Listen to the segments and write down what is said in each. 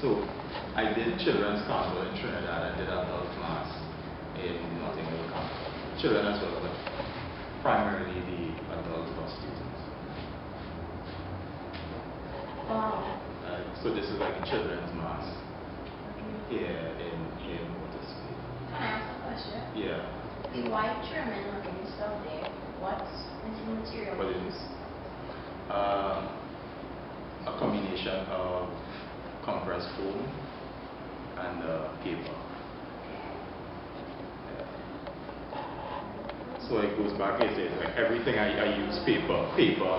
So I did children's carnival in Trinidad. I did adult class in Nottingham Carnival. Children as well, but primarily the adults or students. Wow. So this is like a children's mass here in Waterspeed. Can I ask a question? Yeah. The white German looking stuff there, what's the material? What it is? A combination of compressed foam and paper. Yeah. So it goes back, it says like everything I use paper,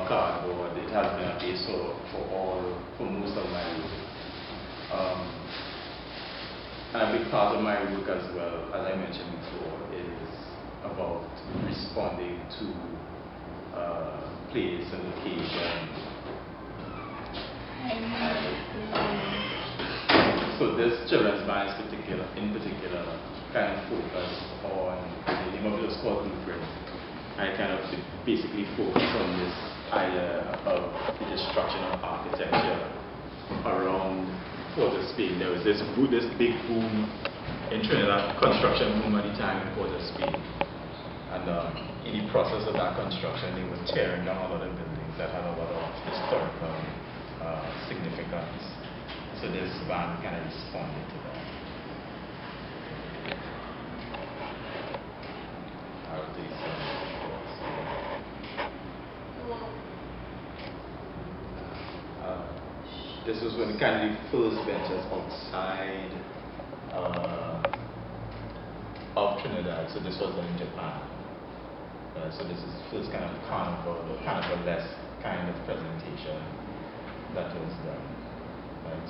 cardboard. It has been a base for most of my work. And a big part of my work as well, as I mentioned before, is about responding to place and location. So this children's band in particular kind of focus on, the name of it was called Blueprint. I kind of basically focus on this idea of the destruction of architecture around Port of Spain. There was this big boom in Trinidad, construction boom at the time in Port of Spain. And in the process of that construction, they were tearing down a lot of buildings that had a lot of historical significance. So this band kind of responded to that. I'll do some this was when kind of the first ventures outside of Trinidad. So this was in Japan. So this is first kind of carnival-less kind of presentation that was done.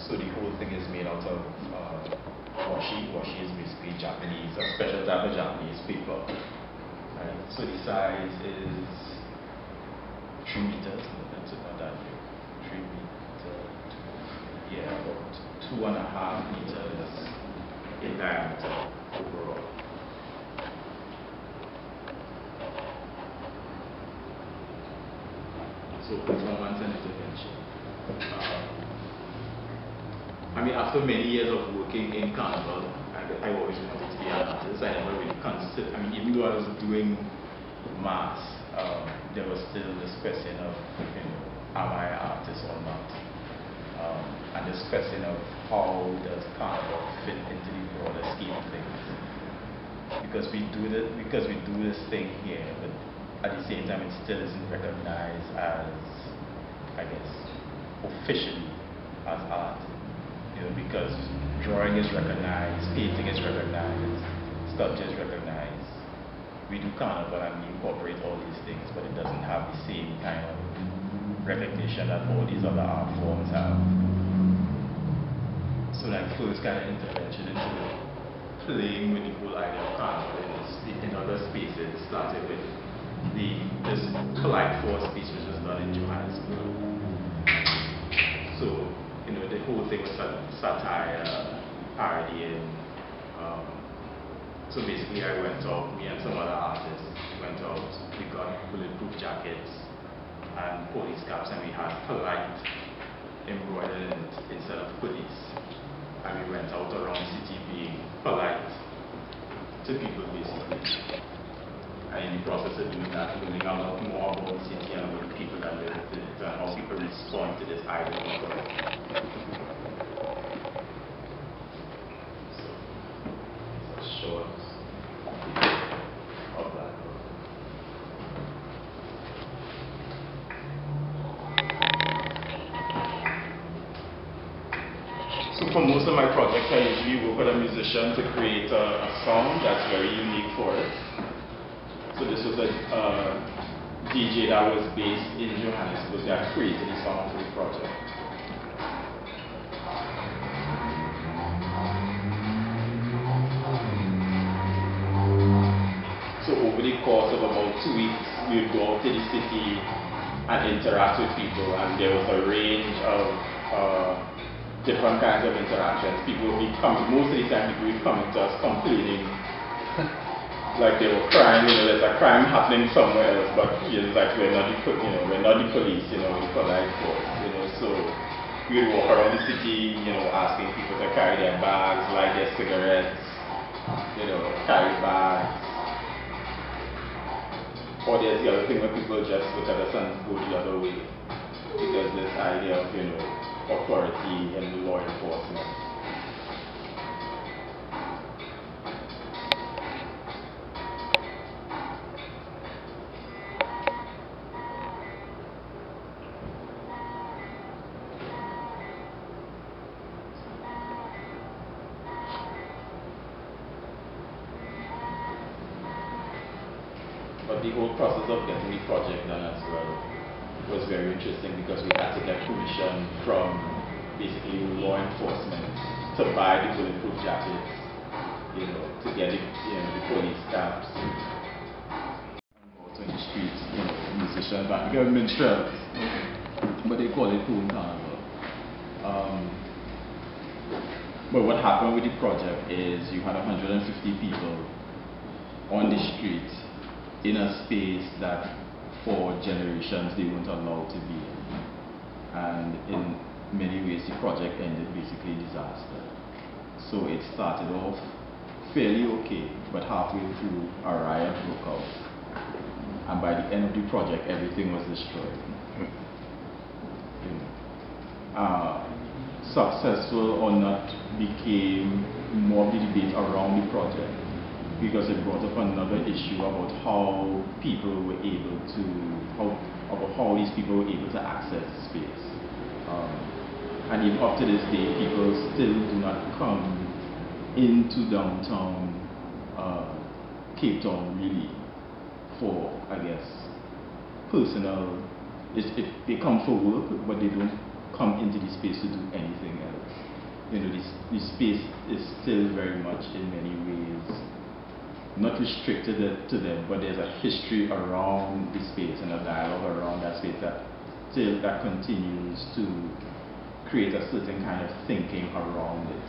So the whole thing is made out of washi. Washi is basically Japanese, a special type of Japanese paper. So the size is 3 meters. That's not that big. 3 meters. Yeah, about 2.5 meters in diameter overall. So performance and intervention. I mean, after many years of working in carnival, I always wanted to be an artist. I never really considered, I mean, even though I was doing maths, there was still this question of, am I an artist or not? And this question of how does carnival fit into the broader scheme of things? Because we do this thing here, but at the same time, it still isn't recognized as, I guess, officially as art. Because drawing is recognized, painting is recognized, sculpture is recognized. We do carnival and we incorporate all these things, but it doesn't have the same kind of recognition that all these other art forms have. So that first kind of intervention into playing with the whole idea of carnival in other spaces started with this polite force piece which was done in Johannesburg. So the whole thing was satire, parodying. So basically I went out, me and some other artists went out, we got bulletproof jackets and police caps, and we had polite embroidered in it instead of police. And we went out around the city being polite to people basically. And in the process of doing that, learning a lot more about the city and about the people that live in it and how people respond to this idea of polite. Short of that. So for most of my projects, I usually work with a musician to create a song that's very unique for it. So this was a DJ that was based in Johannesburg that created a song for the project. So over the course of about 2 weeks, we would go out to the city and interact with people, and there was a range of different kinds of interactions. People would be coming, most of the time people would be coming to us complaining like they were crying, there's a crime happening somewhere else, but like we're not the police, the polite force, so we would walk around the city, you know, asking people to carry their bags, light their cigarettes, you know, carry bags. Or there's the other thing where people just look at us and go the other way. Because this idea of, you know, authority and law enforcement. But the whole process of getting the project done as well was very interesting because we had to get permission from basically law enforcement to buy the bulletproof jackets, you know, to get it, you know, the police caps. Also in the streets, you know, musicians, but we have minstrels, but they call it Poon Carnival. But what happened with the project is you had 150 people on the street in a space that for generations they weren't allowed to be in. And in many ways the project ended basically disaster. So it started off fairly okay, but halfway through a riot broke out. And by the end of the project everything was destroyed. Successful or not became more of the debate around the project, because it brought up another issue about how people were able to, how these people were able to access space. And even up to this day, people still do not come into downtown Cape Town really for, I guess, personal, they come for work, but they don't come into the space to do anything else. You know, this space is still very much in many ways not restricted to them, but there's a history around the space and a dialogue around that space that continues to create a certain kind of thinking around it.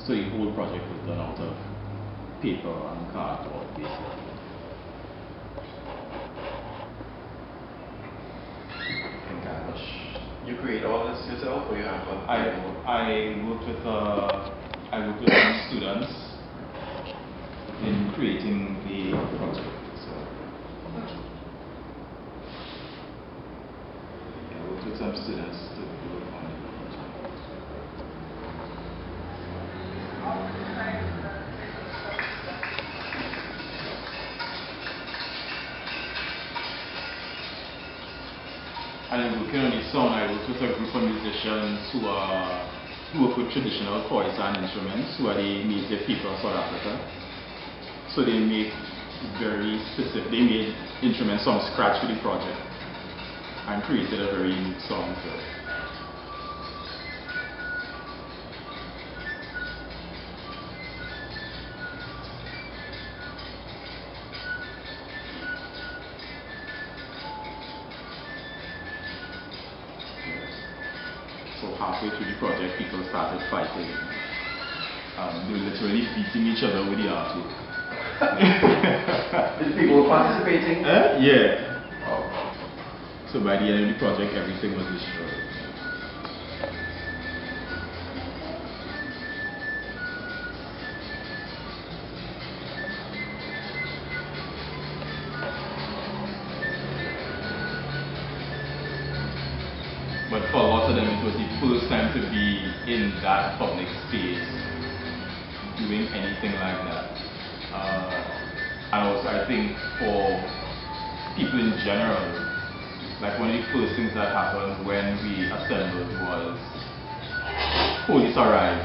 So the whole project was done out of paper and cardboard, basically. You create all this yourself, or you have a? I worked with some students in creating the project. So I worked with some students to work on the project. And in working on the sound, I worked with a group of musicians who work with traditional voice and instruments, who are the native people of South Africa. So they make they made instruments from scratch for the project and created a very unique song. So halfway through the project, people started fighting. They were literally beating each other with the artwork. Did people participating? Yeah. Oh. So by the end of the project, everything was destroyed. But for a lot of them, it was the first time to be in that public space, doing anything like that. And also, I think for people in general, like one of the first things that happened when we assembled was police arrived.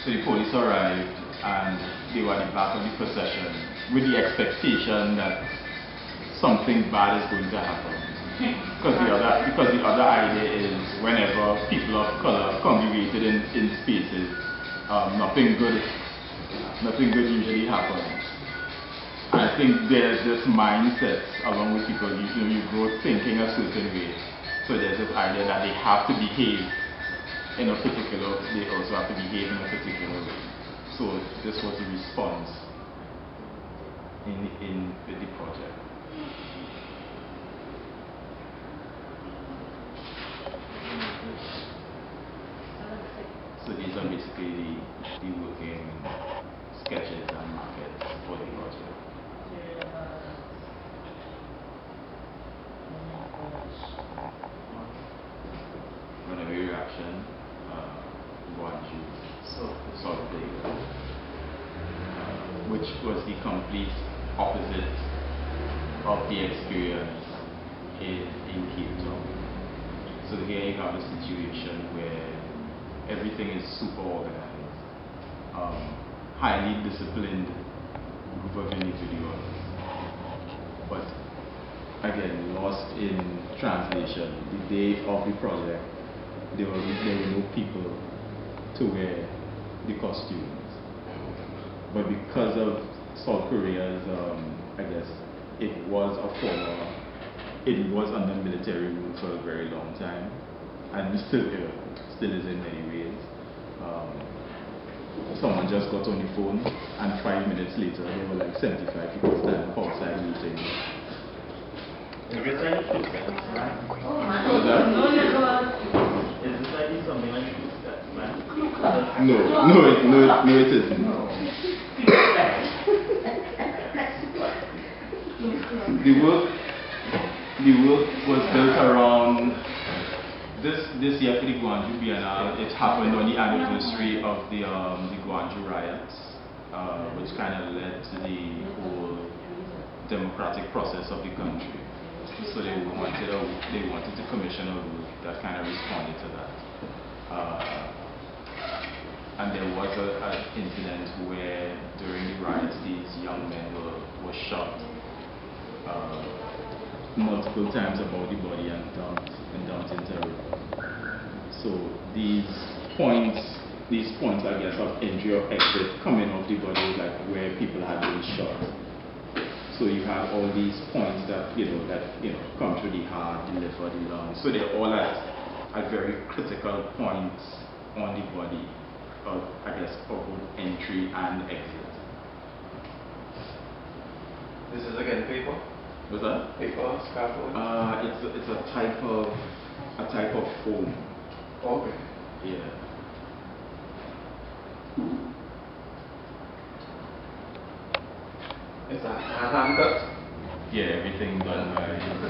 So the police arrived and they were at the back of the procession with the expectation that something bad is going to happen. Because the other idea is whenever people of color congregated in spaces, nothing good usually happens. And I think there's this mindset along with people, you grow thinking a certain way. So there's this idea that they have to behave in a particular, they also have to behave in a particular way. So this was the response in the project. basically the working sketches and maquettes for the project. Runaway reaction, Guanju, salt flavor, which was the complete opposite of the experience in Cape Town. So here you have a situation where everything is super organized, highly disciplined group of individuals, but again lost in translation. The day of the project, there were no people to wear the costumes, but because of South Korea's, I guess it was under military rule for a very long time, and still is in many ways. Someone just got on the phone, and 5 minutes later, there were like 75 people standing outside meeting. Is this like food sketch, right? What was that? Is this like something like food sketch, right? No, it isn't. The work was built around this year for the Guangzhou Biennale. It happened on the anniversary of the Guangzhou riots, which kind of led to the whole democratic process of the country. So they wanted to commission a work that kind of responded to that. And there was an incident where during the riots these young men were shot multiple times about the body and dumped into a river. So these points I guess of entry or exit coming off the body is like where people had been shot. So you have all these points that come through the heart, the liver, the lungs. So they're all at very critical points on the body of, I guess, for both entry and exit. This is again paper? What's that? Paper, scaffold? It's a type of foam. Okay. Yeah. Is that hand cut? Yeah, everything done by hand.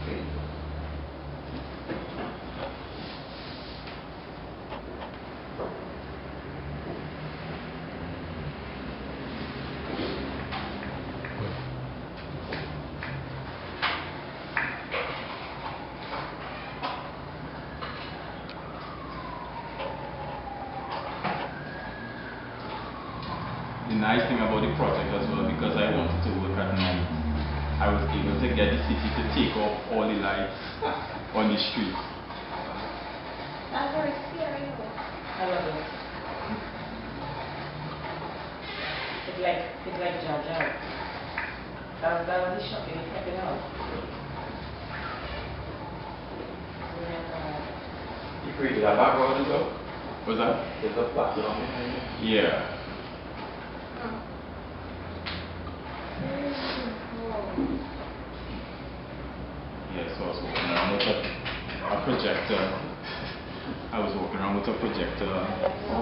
Okay. The nice thing about the project as well, because I wanted to work at night, I was able to get the city to take off all the lights on the streets. That's very scary. I love it. It's like Jar Jar. That was the shocking second out. You created that background as well? What's that? There's a background behind it. Yeah. Yeah, so I was walking around with a projector. I was walking around with a projector,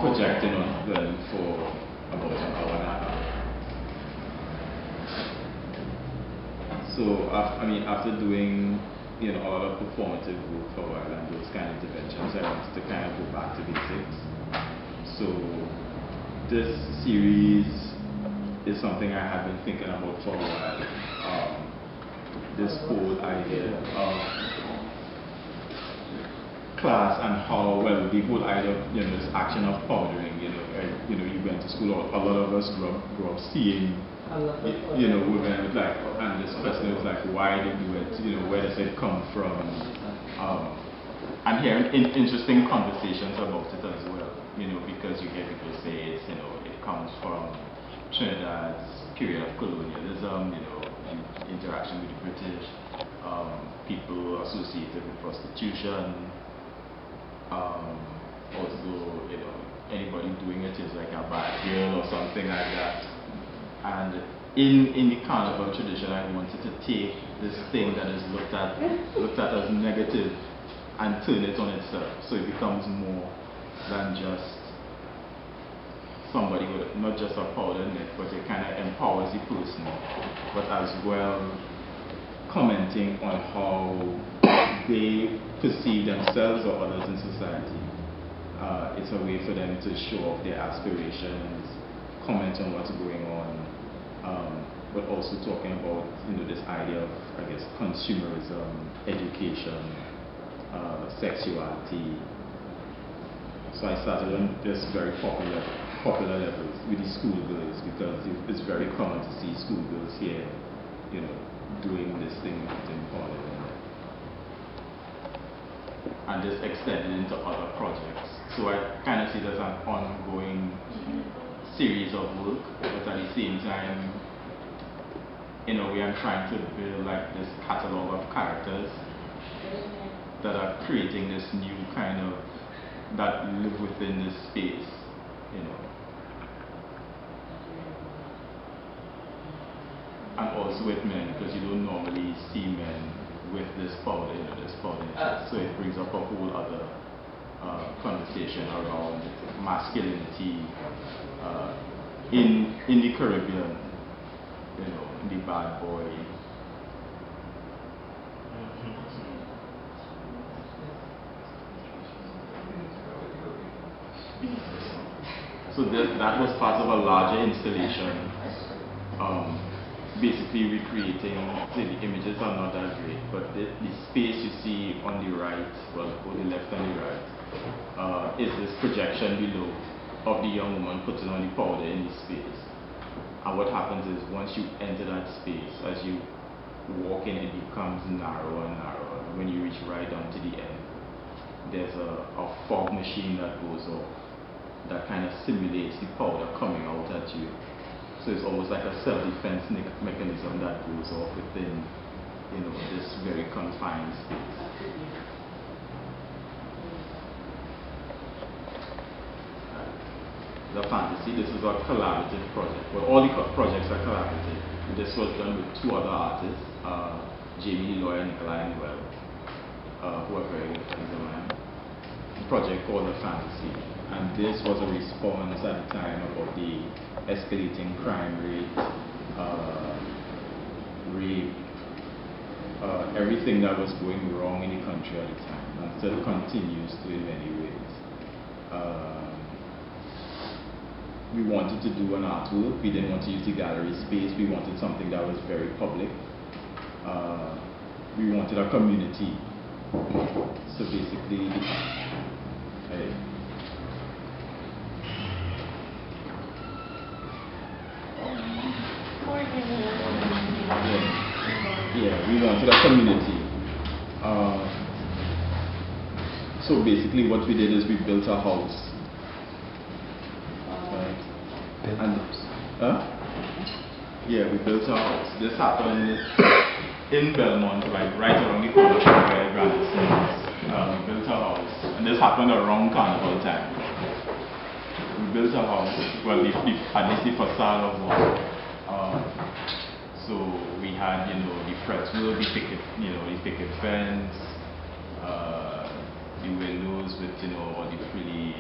projecting on film for about an hour and a half. So after doing a lot of performative work for a while and those kind of interventions, I wanted to kind of go back to basics. So this series is something I have been thinking about for a while. This whole idea of class and how, well, the whole idea of this action of powdering. You went to school, a lot of us grew up seeing women with like, and this person was like, why they do it? Where does it come from? And hearing interesting conversations about it as well. Because you hear people say it comes from Trinidad's period of colonialism, interaction with the British, people associated with prostitution. Also, anybody doing it is like a bad girl or something like that. And in the carnival tradition, I wanted to take this thing that is looked at as negative and turn it on itself, so it becomes more than just somebody with not just a powder net, but it kind of empowers the person, but as well commenting on how they perceive themselves or others in society. It's a way for them to show off their aspirations, comment on what's going on, but also talking about this idea of, I guess, consumerism, education, sexuality. So I started on this very popular levels with the schoolgirls, because it's very common to see schoolgirls here, doing this thing in college. And this extended into other projects. So I kind of see it as an ongoing series of work, but at the same time, in a way, I'm trying to build like this catalog of characters that are creating this new kind of, that live within this space, And also with men, because you don't normally see men with this powder, so it brings up a whole other conversation around masculinity in the Caribbean, the bad boy. So that was part of a larger installation. Basically recreating, the images are not that great, but the space you see on the right, well, on the left and the right, is this projection below of the young woman putting on the powder in the space. And what happens is, once you enter that space, as you walk in, it becomes narrower and narrower. And when you reach right down to the end, there's a fog machine that goes off that kind of simulates the powder coming out at you. So it's almost like a self-defense mechanism that goes off within, this very confined space. The fantasy, this is a collaborative project. Well, all the projects are collaborative. This was done with two other artists, Jamie Loy and Nikolai Noel, who are very good friends of mine. A project called The Fantasy. And this was a response at the time about the escalating crime rate, rape, everything that was going wrong in the country at the time, and still continues to in many ways. We wanted to do an artwork. We didn't want to use the gallery space. We wanted something that was very public. We wanted a community. So basically, we wanted a community. So basically what we did is we built a house. We built a house. This happened in Belmont, like right around the corner from where Granite stands. We built a house. And this happened around Carnival time. We built a house, well, at least the facade of one. So we had, the fretwork, the picket fence, the windows with, all the pretty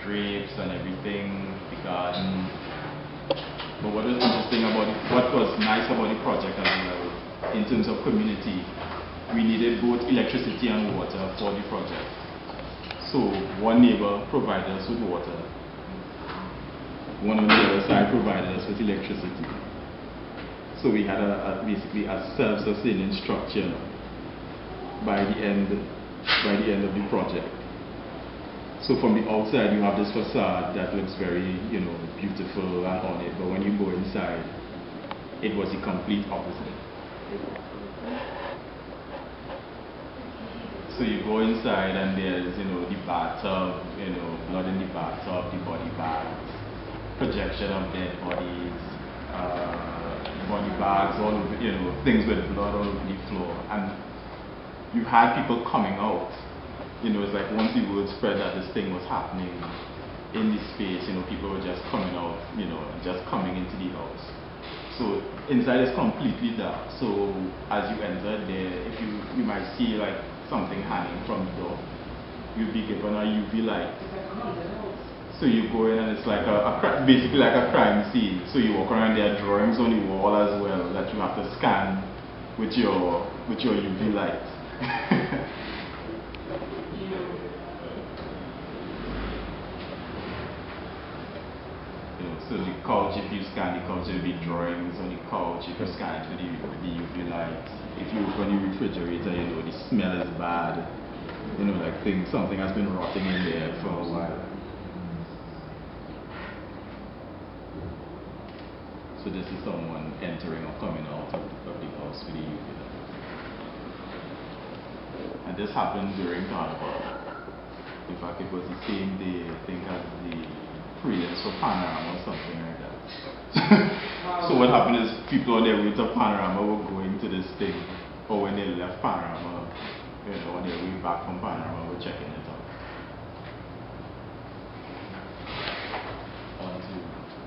drapes and everything, the garden. But what was interesting what was nice about the project as well, in terms of community, we needed both electricity and water for the project. So one neighbor provided us with water. One on the other side provided us with electricity. So we had basically a self-sustaining structure by the end of the project. So from the outside you have this facade that looks very, beautiful and ornate, but when you go inside, it was the complete opposite. So you go inside and there's, the bathtub, blood in the bathtub, the body bags, projection of dead bodies, body bags, all over, things with blood all over the floor. And you had people coming out. It's like once the word spread that this thing was happening in the space, people were just coming out, just coming into the house. So inside is completely dark. So as you enter there, if you might see like something hanging from the door, you'll be given a UV light. So you go in and it's like basically like a crime scene. So you walk around, there are drawings on the wall as well that you have to scan with your UV light. So the couch, if you scan the couch, there'll be drawings on the couch. If you scan it with the UV light, if you open the refrigerator, the smell is bad. Like something has been rotting in there for a while. So this is someone entering or coming out of the house with the UV light. And this happened during Carnival. In fact, it was the same day, I think, as the prelims for Panorama or something like that. So what happened is people on their way to Panorama were going to this thing, or when they left Panorama, on their way back from Panorama, were checking it out. On to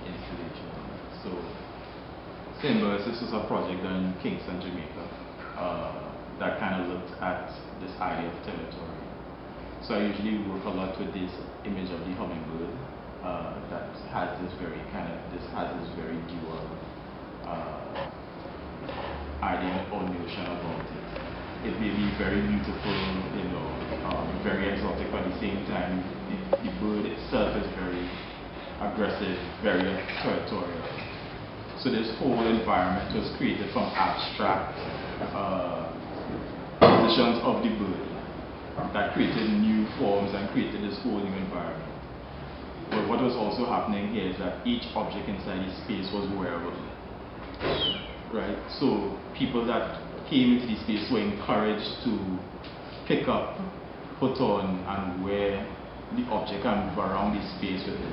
installation. So Symbiosis was a project done in Kingston, Jamaica, that kind of looked at this idea of territory. So I usually work a lot with this image of the hummingbird. That has this very dual idea or notion about it. It may be very beautiful, very exotic, but at the same time, the bird itself is very aggressive, very territorial. So this whole environment was created from abstract positions of the bird that created new forms and created this whole new environment. But what was also happening here is that each object inside the space was wearable, right? So people that came into the space were encouraged to pick up, put on, and wear the object and move around the space with it.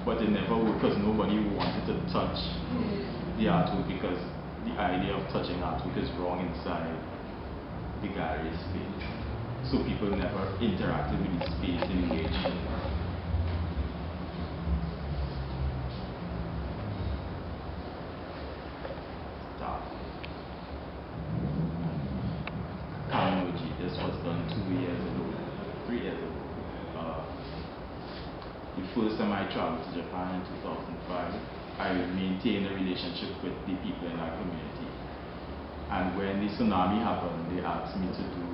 But it never worked because nobody wanted to touch the artwork, because the idea of touching artwork is wrong inside the gallery space. So people never interacted with the space, engaged in it. This was done 3 years ago. The first time I traveled to Japan in 2005, I maintained a relationship with the people in our community. And when the tsunami happened, they asked me to do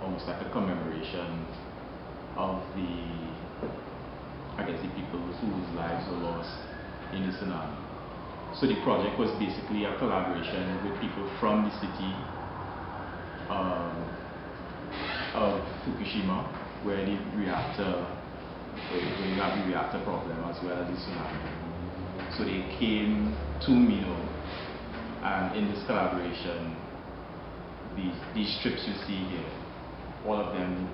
almost like a commemoration of the people whose lives were lost in the tsunami. So the project was basically a collaboration with people from the city of Fukushima, where you have the reactor problem as well as the tsunami. So they came to Mino, and in this collaboration, these strips you see here, all of them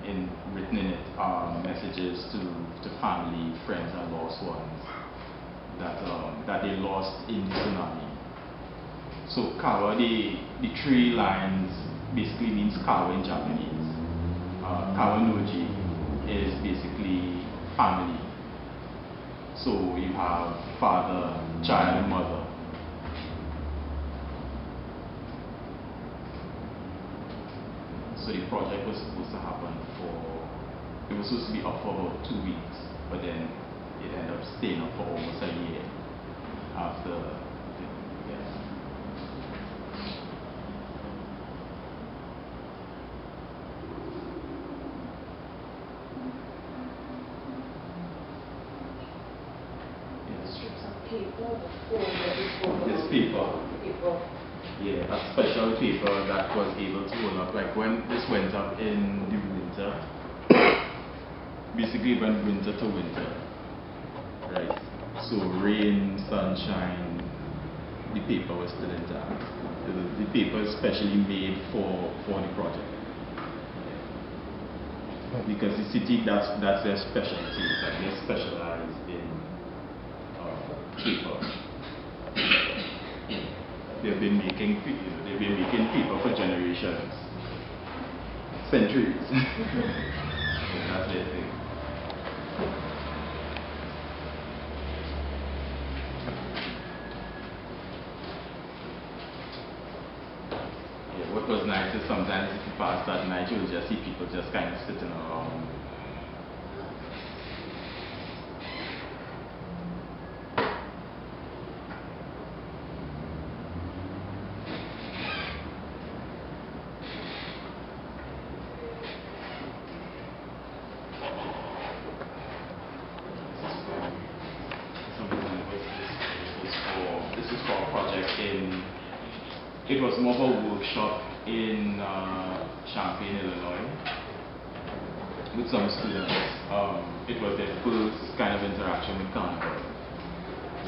written in it are messages to family, friends, and lost ones that they lost in the tsunami. So Kawa, the 3 lines basically means Kawa in Japanese. Kawa Noji is basically family. So you have father, child, mother. So the project was supposed to happen it was supposed to be up for about 2 weeks, but then it ended up staying up for almost a year after. This paper. Yeah, a special paper that was able to hold up. Like when this went up in the winter, basically went winter to winter, right? So rain, sunshine, the paper was still intact. The paper is specially made for the project. Because the city, that's their specialty, that they specialize in paper. They've been making paper for generations, centuries. That's their thing. Yeah, what what was nice is sometimes if you pass that night, you'll just see people just kind of sitting around. This is for a project it was more of a workshop in Champaign, Illinois, with some students. It was their first kind of interaction with Canvas,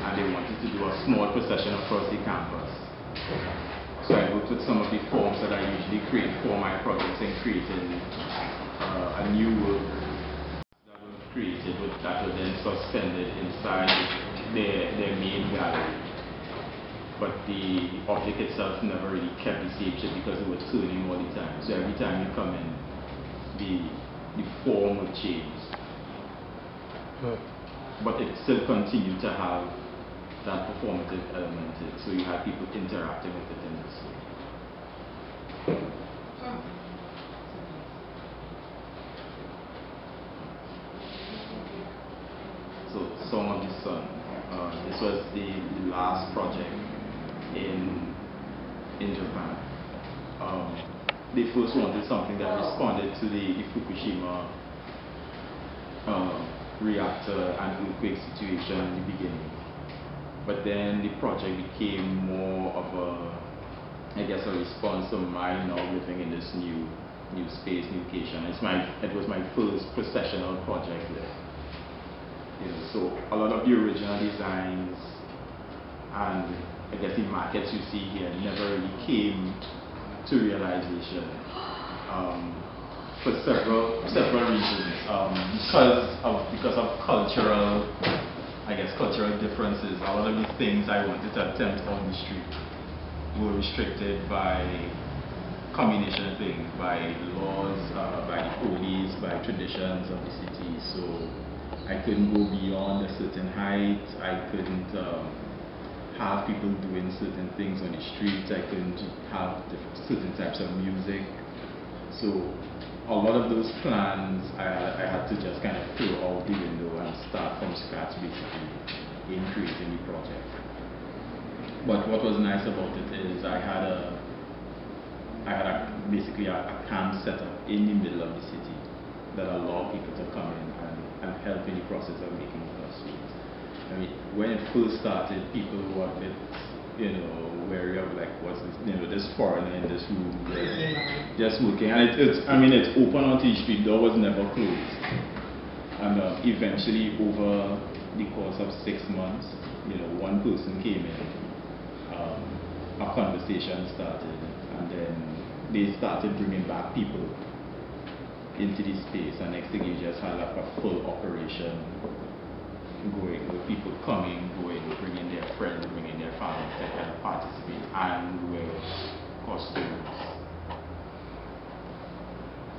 and they wanted to do a small procession across the campus. So I worked with some of the forms that I usually create for my projects and creating a new work that was created that was then suspended inside their main gallery. But the object itself never really kept the same shape because it was turning all the time. So every time you come in, the form would change. But it still continued to have that performative element to it. So you had people interacting with it in this way. So Song of the Sun. This was the last project in Japan. They first wanted something that responded to the Fukushima reactor and earthquake situation in the beginning. But then the project became more of a response to my now living in this new space, new location. It was my first processional project there. You know, so a lot of the original designs and I guess the markets you see here never really came to realization for several reasons. Because of cultural differences. A lot of the things I wanted to attempt on the street were restricted by combination of things, by laws, by the police, by traditions of the city. So I couldn't go beyond a certain height. I couldn't have people doing certain things on the streets. I couldn't have certain types of music. So a lot of those plans I had to just kind of throw out the window and start from scratch basically in creating the project. But what was nice about it is I had basically a camp set up in the middle of the city that allowed people to come in and help in the process of making the suites. I mean, when it first started, people were a bit, wary of like, what's this, this foreigner in this room just working. And it's open onto the street, door was never closed. And eventually, over the course of 6 months, one person came in, a conversation started, and then they started bringing back people into the space, and next thing you just had like a full operation going, with people coming, going, bringing their friends, bringing their families to kind of participate, and with costumes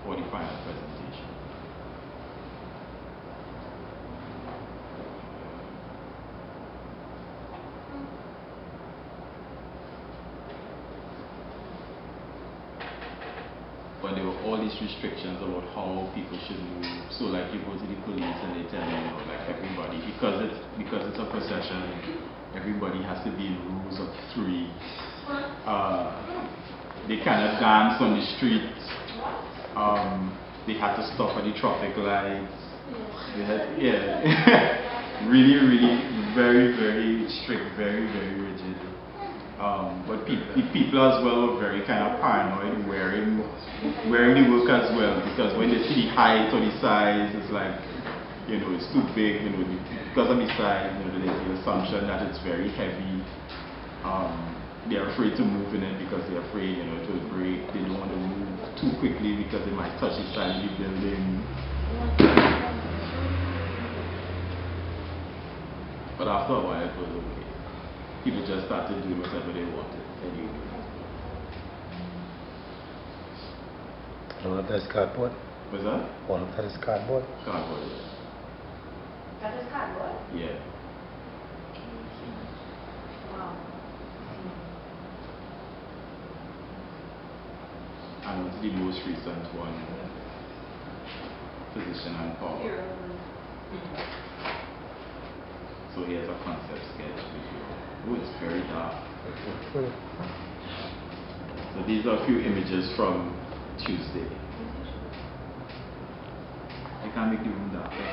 for the final presentation. But there were all these restrictions about how people should move. So like you go to the police and they tell you, like everybody, because it's a procession, everybody has to be in rows of 3. They cannot dance on the street. They had to stop at the traffic lights. They had, really, really, very, very strict, very, very rigid. But people as well were very kind of paranoid wearing the work as well, because when they see the height or the size, it's like, it's too big, because of the size, there's the assumption that it's very heavy. They're afraid to move in it because they're afraid, it will break. They don't want to move too quickly because they might touch the side of the building. But after a while, it was okay. People just started doing whatever they wanted anyway. All of that is cardboard? What's that? All of that is cardboard? Cardboard, yeah. That is cardboard? Yeah. Wow. and the most recent one, Position and Power. So here's a concept sketch video. Oh, it's very dark. So these are a few images from Tuesday. I can't make the room darker.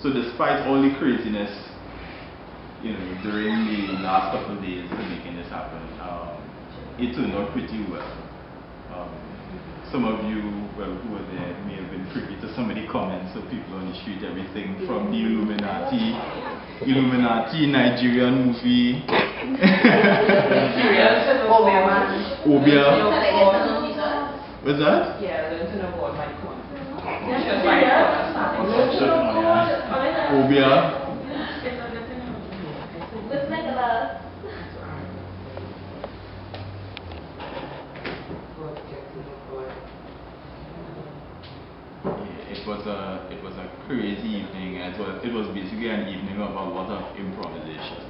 So despite all the craziness, during the last couple of days of making this happen, it turned out pretty well. Some of you, who were there may have been privy to some of the comments of people on the street, everything from the Illuminati Nigerian movie. Obia. What's that? Yeah, learn to know about my phone. Obia. Looks like a love. It was a crazy evening. It was basically an evening of a lot of improvisation.